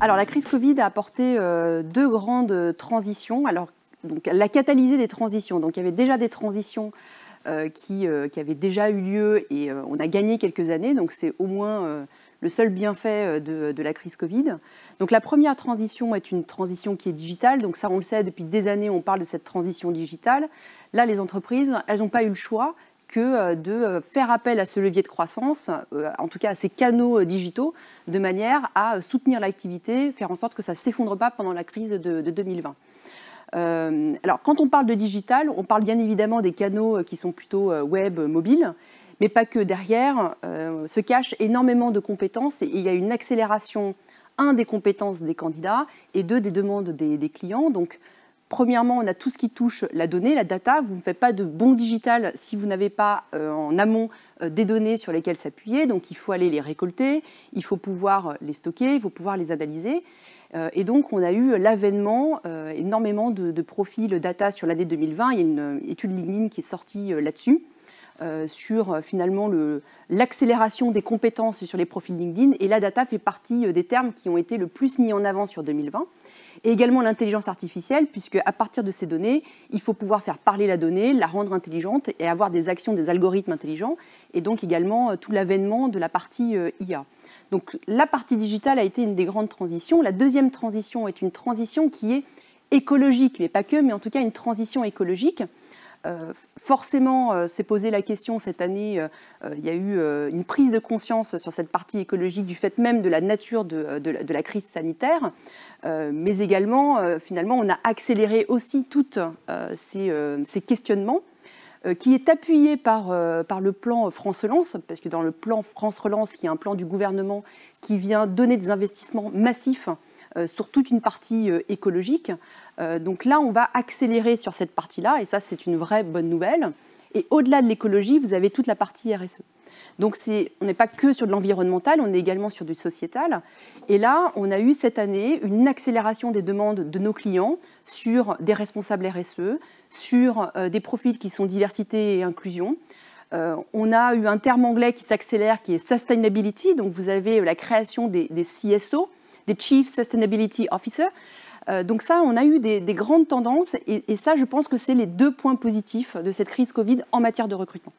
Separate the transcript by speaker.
Speaker 1: Alors, la crise Covid a apporté deux grandes transitions. Alors, donc, elle a catalysé des transitions. Donc, il y avait déjà des transitions qui avaient déjà eu lieu et on a gagné quelques années. Donc, c'est au moins le seul bienfait de la crise Covid. Donc, la première transition est une transition qui est digitale. Donc, ça, on le sait, depuis des années, on parle de cette transition digitale. Là, les entreprises, elles n'ont pas eu le choix que de faire appel à ce levier de croissance, en tout cas à ces canaux digitaux, de manière à soutenir l'activité, faire en sorte que ça ne s'effondre pas pendant la crise de 2020. Alors, quand on parle de digital, on parle bien évidemment des canaux qui sont plutôt web, mobile, mais pas que. Derrière se cachent énormément de compétences et il y a une accélération, des compétences des candidats et des demandes des clients. Donc, premièrement, on a tout ce qui touche la donnée, la data. Vous ne faites pas de bon digital si vous n'avez pas en amont des données sur lesquelles s'appuyer. Donc, il faut aller les récolter, il faut pouvoir les stocker, il faut pouvoir les analyser. Et donc, on a eu l'avènement énormément de profils data sur l'année 2020. Il y a une étude LinkedIn qui est sortie là-dessus, sur finalement l'accélération des compétences sur les profils LinkedIn. Et la data fait partie des termes qui ont été le plus mis en avant sur 2020. Et également l'intelligence artificielle, puisque à partir de ces données, il faut pouvoir faire parler la donnée, la rendre intelligente et avoir des actions, des algorithmes intelligents. Et donc également tout l'avènement de la partie IA. Donc la partie digitale a été une des grandes transitions. La deuxième transition est une transition qui est écologique, mais pas que, mais en tout cas une transition écologique. Forcément, s'est posé la question cette année, il y a eu une prise de conscience sur cette partie écologique du fait même de la nature de la crise sanitaire, mais également, finalement, on a accéléré aussi tous ces questionnements, qui est appuyé par le plan France Relance, parce que dans le plan France Relance, qui est un plan du gouvernement qui vient donner des investissements massifs sur toute une partie écologique. Donc là, on va accélérer sur cette partie-là, et ça, c'est une vraie bonne nouvelle. Et au-delà de l'écologie, vous avez toute la partie RSE. Donc on n'est pas que sur de l'environnemental, on est également sur du sociétal. Et là, on a eu cette année une accélération des demandes de nos clients sur des responsables RSE, sur des profils qui sont diversité et inclusion. On a eu un terme anglais qui s'accélère, qui est sustainability. Donc vous avez la création des CSO, des Chief Sustainability Officer. Donc ça, on a eu des grandes tendances et ça, je pense que c'est les deux points positifs de cette crise Covid en matière de recrutement.